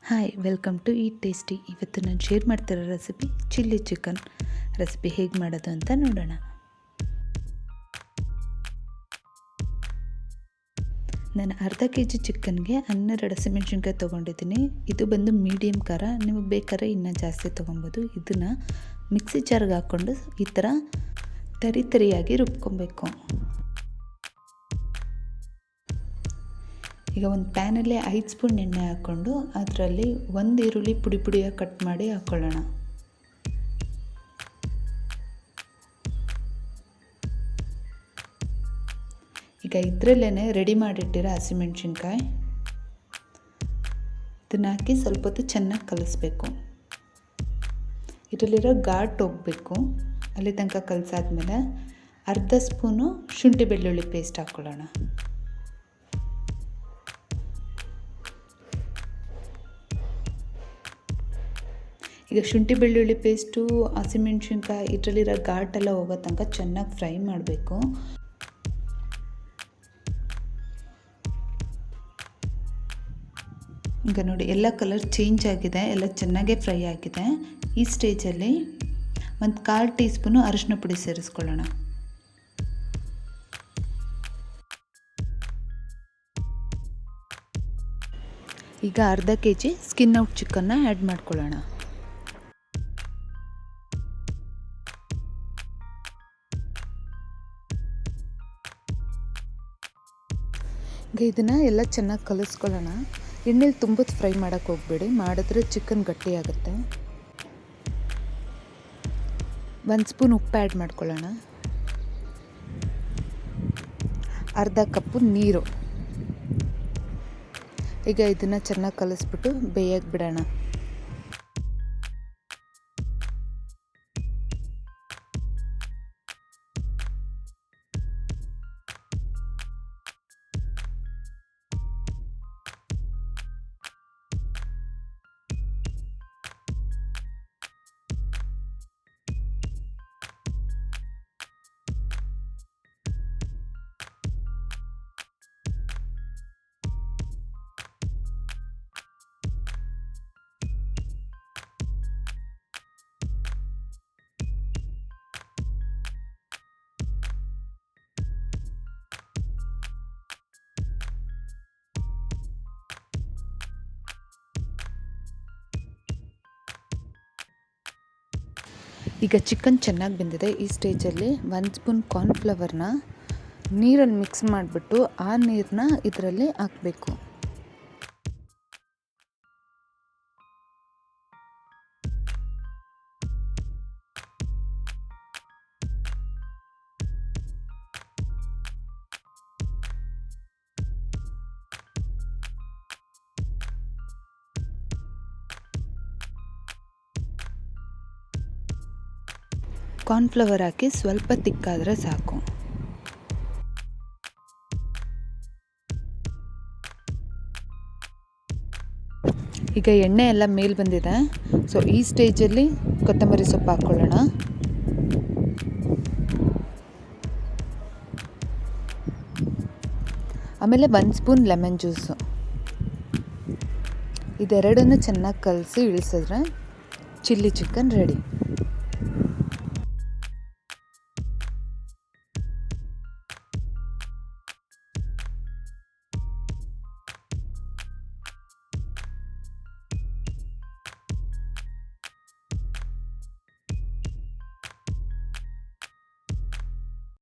Hi welcome to eat tasty. ಇವತ್ತು ನಾನು share ಮಾಡ್ತಿರೋ ರೆಸಿಪಿ ಚಿಲ್ಲಿ ಚಿಕನ್ ರೆಸಿಪಿ ಹೇಗೆ ಮಾಡೋದು ಅಂತ ನೋಡೋಣ. ನಾನು ಅರ್ಧ ಕೆ.ಜಿ ಚಿಕನ್ಗೆ 12 ಹಸಿಮೆಣ್ಸಿನ್ಕಾಯಿ ತೊಗೊಂಡಿದ್ದೀನಿ. ಇದು ಬಂದು ಮೀಡಿಯಮ್ ಖಾರ, ನಿಮಗೆ ಬೇಕಾದ್ರೆ ಇನ್ನೂ ಜಾಸ್ತಿ ತೊಗೊಬೋದು. ಇದನ್ನು ಮಿಕ್ಸಿ ಜಾರ್ಗೆ ಹಾಕ್ಕೊಂಡು ಈ ಥರ ತರಿಯಾಗಿ ರುಬ್ಕೊಬೇಕು. ಈಗ ಒಂದು ಪ್ಯಾನಲ್ಲಿ 5 ಸ್ಪೂನ್ ಎಣ್ಣೆ ಹಾಕ್ಕೊಂಡು ಅದರಲ್ಲಿ ಒಂದು ಈರುಳ್ಳಿ ಪುಡಿಯಾಗಿ ಕಟ್ ಮಾಡಿ ಹಾಕ್ಕೊಳ್ಳೋಣ. ಈಗ ಇದರಲ್ಲೇ ರೆಡಿ ಮಾಡಿಟ್ಟಿರೋ ಹಸಿಮೆಣ್ಸಿನ್ಕಾಯಿ ಇದನ್ನು ಹಾಕಿ ಸ್ವಲ್ಪ ಹೊತ್ತು ಚೆನ್ನಾಗಿ ಕಲಿಸ್ಬೇಕು. ಇದರಲ್ಲಿರೋ ಘಾಟ್ ಹೋಗಬೇಕು. ಅಲ್ಲಿ ತನಕ ಕಲಸಾದ್ಮೇಲೆ ಅರ್ಧ ಸ್ಪೂನು ಶುಂಠಿ ಬೆಳ್ಳುಳ್ಳಿ ಪೇಸ್ಟ್ ಹಾಕ್ಕೊಳ್ಳೋಣ. ಈಗ ಶುಂಠಿ ಬೆಳ್ಳುಳ್ಳಿ ಪೇಸ್ಟು, ಹಸಿಮೆಣ್ಸಿನ್ಕಾಯಿ ಇದರಲ್ಲಿರೋ ಘಾಟೆಲ್ಲ ಹೋಗೋ ತನಕ ಚೆನ್ನಾಗಿ ಫ್ರೈ ಮಾಡಬೇಕು. ಈಗ ನೋಡಿ ಎಲ್ಲ ಕಲರ್ ಚೇಂಜ್ ಆಗಿದೆ, ಎಲ್ಲ ಚೆನ್ನಾಗೇ ಫ್ರೈ ಆಗಿದೆ. ಈ ಸ್ಟೇಜಲ್ಲಿ ಒಂದು 1/4 ಟೀ ಸ್ಪೂನು ಅರಿಶಿನ ಪುಡಿ ಸೇರಿಸ್ಕೊಳ್ಳೋಣ. ಈಗ ಅರ್ಧ ಕೆ.ಜಿ ಸ್ಕಿನ್ ಔಟ್ ಚಿಕನ್ನ ಆ್ಯಡ್ ಮಾಡ್ಕೊಳ್ಳೋಣ. ಈಗ ಇದನ್ನು ಎಲ್ಲ ಚೆನ್ನಾಗಿ ಕಲಿಸ್ಕೊಳ್ಳೋಣ. ಎಣ್ಣೆಲಿ ತುಂಬ ಫ್ರೈ ಮಾಡೋಕ್ಕೆ ಹೋಗಬೇಡಿ, ಮಾಡಿದ್ರೆ ಚಿಕನ್ ಗಟ್ಟಿಯಾಗುತ್ತೆ. 1 ಸ್ಪೂನ್ ಉಪ್ಪು ಆ್ಯಡ್ ಮಾಡ್ಕೊಳ್ಳೋಣ. ಅರ್ಧ ಕಪ್ಪು ನೀರು. ಈಗ ಇದನ್ನು ಚೆನ್ನಾಗಿ ಕಲಿಸ್ಬಿಟ್ಟು ಬೇಯಕ್ಕೆ ಬಿಡೋಣ. ಈಗ ಚಿಕನ್ ಚೆನ್ನಾಗಿ ಬೆಂದಿದೆ. ಈ ಸ್ಟೇಜಲ್ಲಿ 1 ಸ್ಪೂನ್ ಕಾರ್ನ್ಫ್ಲವರ್ನ ನೀರಲ್ಲಿ ಮಿಕ್ಸ್ ಮಾಡಿಬಿಟ್ಟು ಆ ನೀರನ್ನ ಇದರಲ್ಲಿ ಹಾಕಬೇಕು. ಕಾರ್ನ್ಫ್ಲವರ್ ಹಾಕಿ ಸ್ವಲ್ಪ ತಿಕ್ಕಾದರೆ ಸಾಕು. ಈಗ ಎಣ್ಣೆ ಎಲ್ಲ ಮೇಲೆ ಬಂದಿದೆ. ಸೊ ಈ ಸ್ಟೇಜಲ್ಲಿ ಕೊತ್ತಂಬರಿ ಸೊಪ್ಪು ಹಾಕ್ಕೊಳ್ಳೋಣ. ಆಮೇಲೆ 1 ಸ್ಪೂನ್ ಲೆಮನ್ ಜ್ಯೂಸು. ಇದೆರಡನ್ನು ಚೆನ್ನಾಗಿ ಕಲಸಿ ಇಳಿಸಿದ್ರೆ ಚಿಲ್ಲಿ ಚಿಕನ್ ರೆಡಿ.